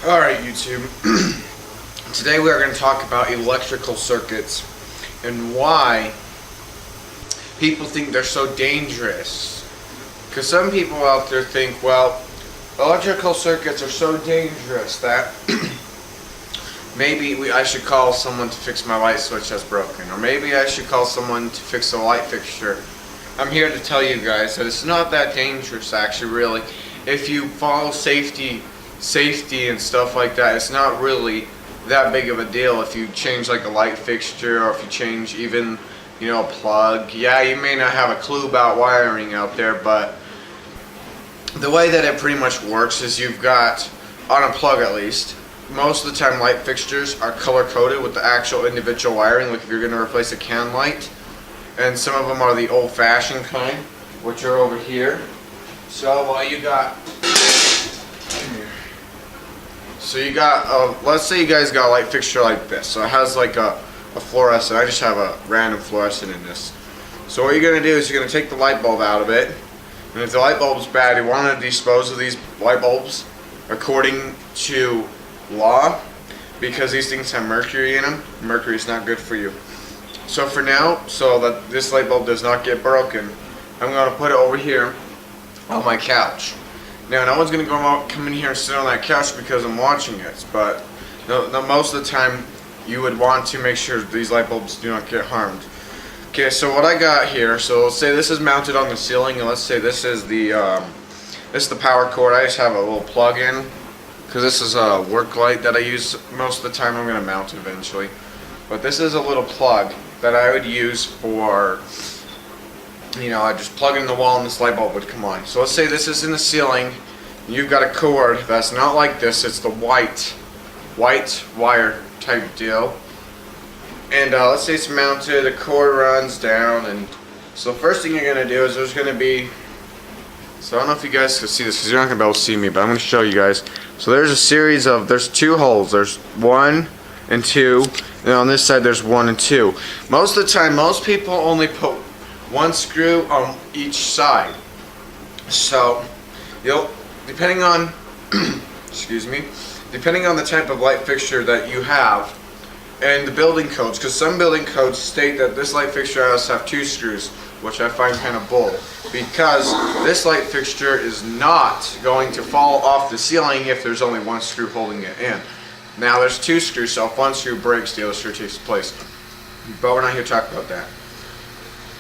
Alright, YouTube. Today we are going to talk about electrical circuits and why people think they're so dangerous. Because some people out there think, well, electrical circuits are so dangerous that maybe I should call someone to fix my light switch that's broken. Or maybe I should call someone to fix a light fixture. I'm here to tell you guys that it's not that dangerous, actually, really. If you follow safety and stuff like that, it's not really that big of a deal if you change like a light fixture, or if you change even, a plug. Yeah, you may not have a clue about wiring out there, but the way that it pretty much works is you've got, on a plug at least, most of the time light fixtures are color coded with the actual individual wiring, like if you're going to replace a can light, and some of them are the old-fashioned kind, which are over here. So you got, let's say you guys got a light fixture like this. So it has like a fluorescent. I just have a random fluorescent in this. So what you're going to do is you're going to take the light bulb out of it. And if the light bulb is bad, you want to dispose of these light bulbs according to law, because these things have mercury in them. Mercury is not good for you. So for now, so that this light bulb does not get broken, I'm going to put it over here on my couch. Now, no one's going to come in here and sit on that couch because I'm watching it, but most of the time you would want to make sure these light bulbs do not get harmed. Okay, so what I got here, so let's say this is mounted on the ceiling, and let's say this is the power cord. I just have a little plug in, because this is a work light that I use most of the time. I'm going to mount it eventually. But this is a little plug that I would use for, I just plug it in the wall and this light bulb would come on. So let's say this is in the ceiling. You've got a cord that's not like this. It's the white wire type deal. And let's say it's mounted. The cord runs down, and so the first thing you're going to do is there's going to be, so I don't know if you guys can see this because you're not going to be able to see me, but I'm going to show you guys. So there's a series of, there's two holes. There's 1 and 2, and on this side there's 1 and 2. Most of the time, most people only put one screw on each side. So, depending on, depending on the type of light fixture that you have, and the building codes, because some building codes state that this light fixture has to have 2 screws, which I find kind of bull, because this light fixture is not going to fall off the ceiling if there's only 1 screw holding it in. Now there's 2 screws, so if 1 screw breaks, the other screw takes place. But we're not here to talk about that.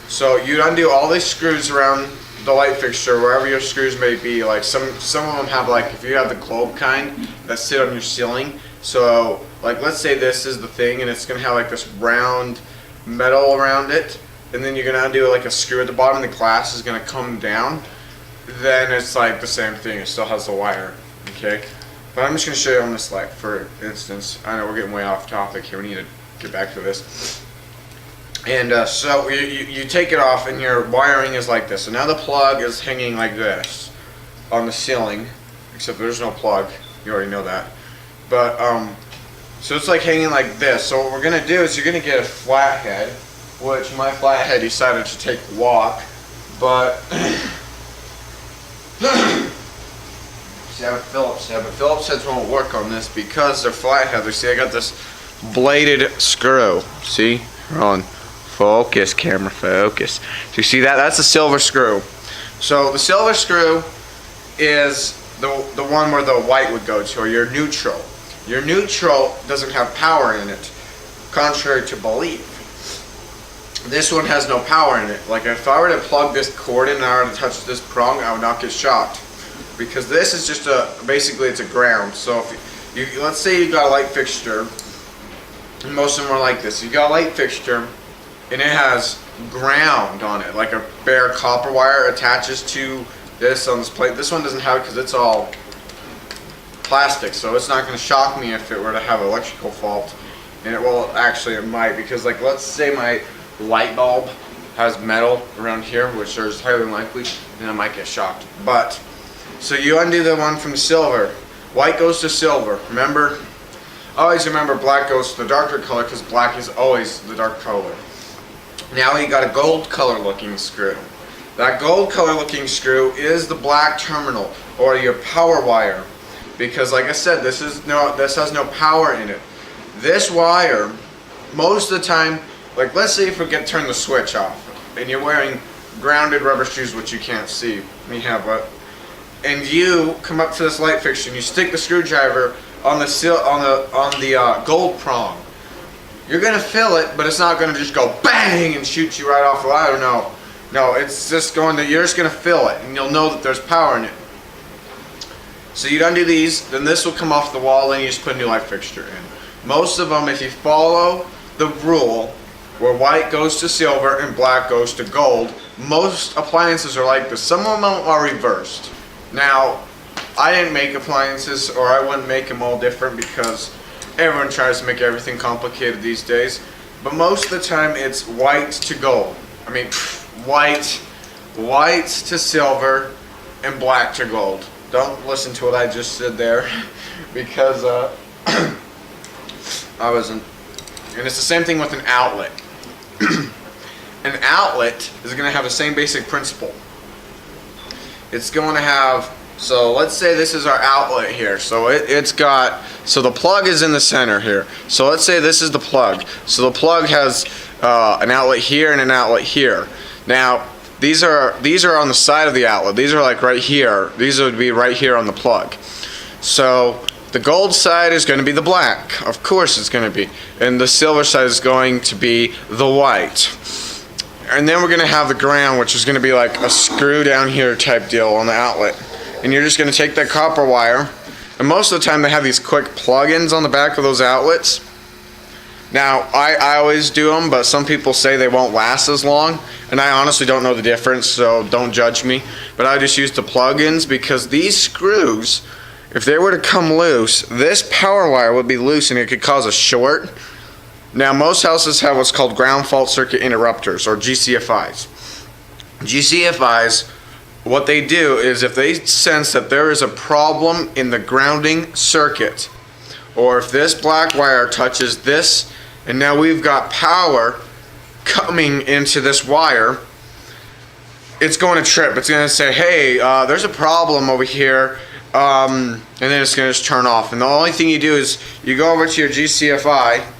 So you undo all these screws around the light fixture, wherever your screws may be. Like some of them have, like, if you have the globe kind that sit on your ceiling. So like, let's say this is the thing, and it's gonna have like this round metal around it, and then you're gonna undo like a screw at the bottom. The glass is gonna come down. Then it's like the same thing. It still has the wire. Okay. But I'm just gonna show you on this light, for instance. I know we're getting way off topic here. We need to get back to this. And so you take it off, and your wiring is like this. So now the plug is hanging like this on the ceiling, except there's no plug. You already know that. But so it's like hanging like this. So what we're gonna do is you're gonna get a flathead, which my flathead decided to take a walk, but see, I have a Phillips head, but Phillips heads won't work on this because they're flatheads. See, I got this bladed screw. See, on. Focus, camera, focus. So you see that? That's a silver screw. So the silver screw is the one where the white would go to, or your neutral. Your neutral doesn't have power in it, contrary to belief. This one has no power in it. Like, if I were to plug this cord in and I were to touch this prong, I would not get shocked. Because this is just basically it's a ground. So if you let's say you got a light fixture, and most of them are like this. You got a light fixture, and it has ground on it, like a bare copper wire attaches to this on this plate. This one doesn't have it because it's all plastic, so it's not going to shock me if it were to have an electrical fault. And it might, because, like, let's say my light bulb has metal around here, which is highly unlikely, then I might get shocked. But so you undo the one from silver. White goes to silver. Remember, always remember, black goes to the darker color, because black is always the dark color. Now you got a gold color looking screw. That gold color looking screw is the black terminal, or your power wire. because like I said, this has no power in it. This wire, most of the time, like let's say if we get turn the switch off and you're wearing grounded rubber shoes which you can't see, and you come up to this light fixture and you stick the screwdriver on the gold prong. You're gonna feel it, but it's not gonna just go bang and shoot you right off the ladder. No, it's just going to, you're just gonna feel it, and you'll know that there's power in it. So you undo these, then this will come off the wall, and you just put a new light fixture in. Most of them, if you follow the rule where white goes to silver and black goes to gold, most appliances are like this. Some of them are reversed. Now, I didn't make appliances, or I wouldn't make them all different because everyone tries to make everything complicated these days. But most of the time, it's white to gold. I mean, white to silver, and black to gold. Don't listen to what I just said there, because I wasn't. And it's the same thing with an outlet. An outlet is going to have the same basic principle. It's going to have, so let's say this is our outlet here. So so the plug is in the center here. So let's say this is the plug. So the plug has an outlet here and an outlet here. Now, these are on the side of the outlet. These are like right here. These would be right here on the plug. So the gold side is going to be the black. Of course it's going to be. And the silver side is going to be the white. And then we're going to have the ground, which is going to be like a screw down here type deal on the outlet. And you're just going to take that copper wire. And most of the time they have these quick plug-ins on the back of those outlets. Now, I always do them, but some people say they won't last as long. And I honestly don't know the difference, so don't judge me. But I just use the plug-ins because these screws, if they were to come loose, this power wire would be loose and it could cause a short. Now, most houses have what's called ground fault circuit interrupters, or GCFIs. GCFIs, what they do is if they sense that there is a problem in the grounding circuit, or if this black wire touches this, and now we've got power coming into this wire, it's going to trip. It's going to say, hey, there's a problem over here, and then it's going to just turn off. And the only thing you do is you go over to your GCFI.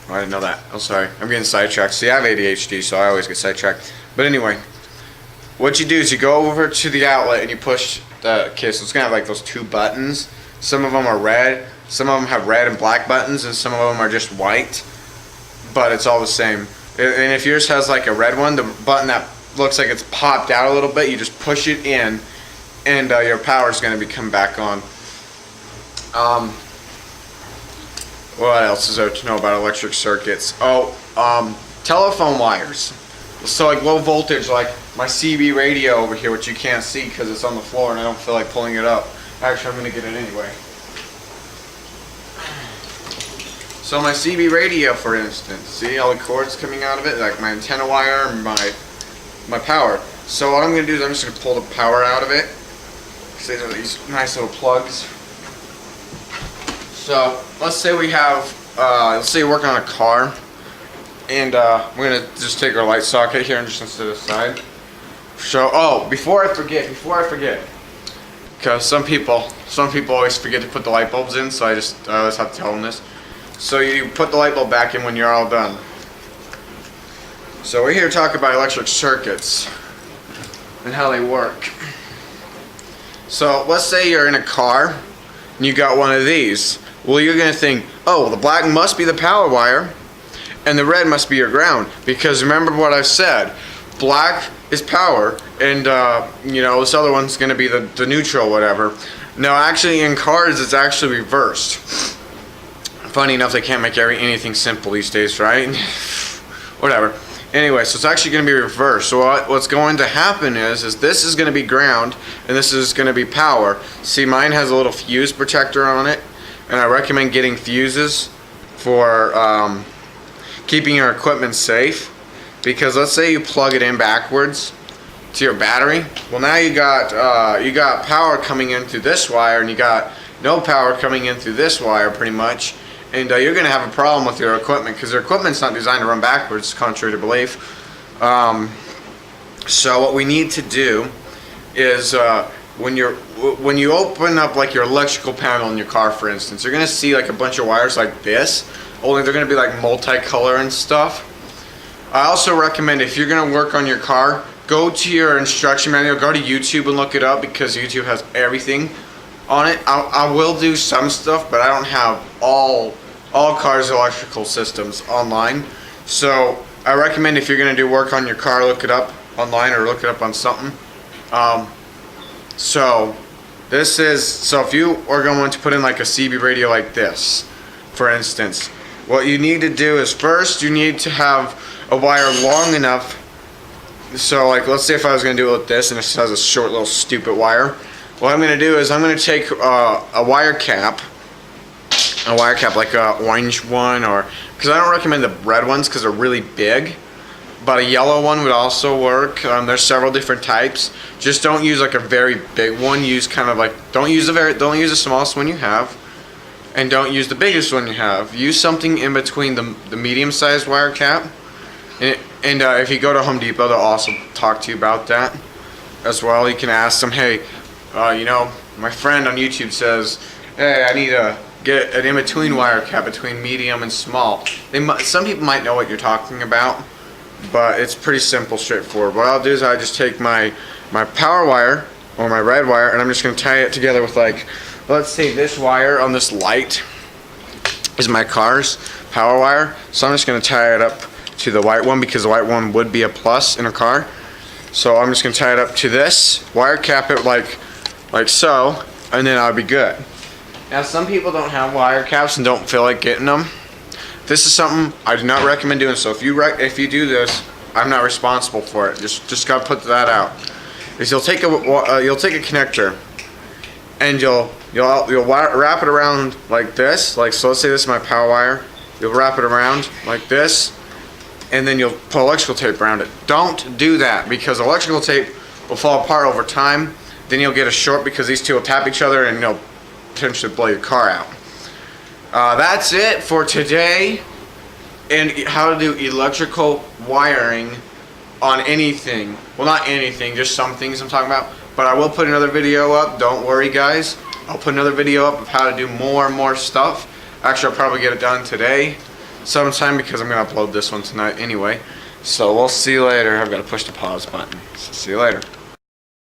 Oh, I didn't know that. I'm sorry. I'm getting sidetracked. See, I have ADHD, so I always get sidetracked. But anyway, what you do is you go over to the outlet and you push the case. So it's going to have like those two buttons. Some of them are red. Some of them have red and black buttons, and some of them are just white. But it's all the same. And if yours has like a red one, the button that looks like it's popped out a little bit, you just push it in, and your power is going to come back on. What else is there to know about electric circuits? Telephone wires. So like low voltage, like my CB radio over here, which you can't see because it's on the floor and I don't feel like pulling it up. Actually, I'm going to get it anyway. So my CB radio, for instance, see all the cords coming out of it, like my antenna wire and my power. So what I'm going to do is I'm just going to pull the power out of it. So these are these nice little plugs. So let's say we have, let's say you're working on a car, and we're going to just take our light socket here and just set it aside. So, before I forget, because some people always forget to put the light bulbs in, so I always have to tell them this. So you put the light bulb back in when you're all done. So we're here to talk about electric circuits and how they work. So let's say you're in a car and you got one of these. Well, you're going to think, oh, well, the black must be the power wire and the red must be your ground, because remember what I've said, black is power and this other one's going to be the neutral, whatever. No, actually in cars it's actually reversed. Funny enough, they can't make anything simple these days, right? Whatever. Anyway, so it's actually going to be reversed. So what's going to happen is this is going to be ground and this is going to be power. See, mine has a little fuse protector on it, and I recommend getting fuses for keeping your equipment safe. Because let's say you plug it in backwards to your battery. Well, now you got power coming in through this wire, and you got no power coming in through this wire, pretty much. And you're going to have a problem with your equipment because your equipment's not designed to run backwards, contrary to belief. So what we need to do is when you open up like your electrical panel in your car, for instance, you're gonna see like a bunch of wires like this, only they're gonna be like multicolor and stuff. I also recommend, if you're gonna work on your car, go to your instruction manual, go to YouTube and look it up, because YouTube has everything on it. I will do some stuff, but I don't have all cars' electrical systems online. So I recommend, if you're gonna do work on your car, look it up online or look it up on something. So if you are going to put in like a CB radio like this, for instance, what you need to do is, first you need to have a wire long enough. So like, let's say if I was going to do it with this and it has a short little stupid wire, what I'm going to do is I'm going to take a wire cap like a orange one, or, because I don't recommend the red ones because they're really big, but a yellow one would also work. There's several different types. Just don't use like a very big one. Use kind of like, don't use the smallest one you have, and don't use the biggest one you have. Use something in between the medium-sized wire cap. And if you go to Home Depot, they'll also talk to you about that as well. You can ask them, hey, my friend on YouTube says, hey, I need to get an in-between wire cap between medium and small. Some people might know what you're talking about, but it's pretty simple, straightforward. What I'll do is I just take my power wire, or my red wire, and I'm just going to tie it together with, like, let's say this wire on this light is my car's power wire. So I'm just going to tie it up to the white one, because the white one would be a plus in a car. So I'm just going to tie it up to this, wire cap it like so, and then I'll be good. Now some people don't have wire caps and don't feel like getting them. This is something I do not recommend doing. So if you do this, I'm not responsible for it. Just gotta put that out. Is you'll take a connector and you'll wrap it around like this. Like, so let's say this is my power wire. You'll wrap it around like this, and then you'll put electrical tape around it. Don't do that, because electrical tape will fall apart over time. Then you'll get a short, because these two will tap each other and you'll potentially blow your car out. That's it for today, and how to do electrical wiring on anything. Well, not anything, just some things I'm talking about. But I will put another video up. Don't worry, guys. I'll put another video up of how to do more and more stuff. Actually, I'll probably get it done today sometime, because I'm going to upload this one tonight anyway. So we'll see you later. I've got to push the pause button. So see you later.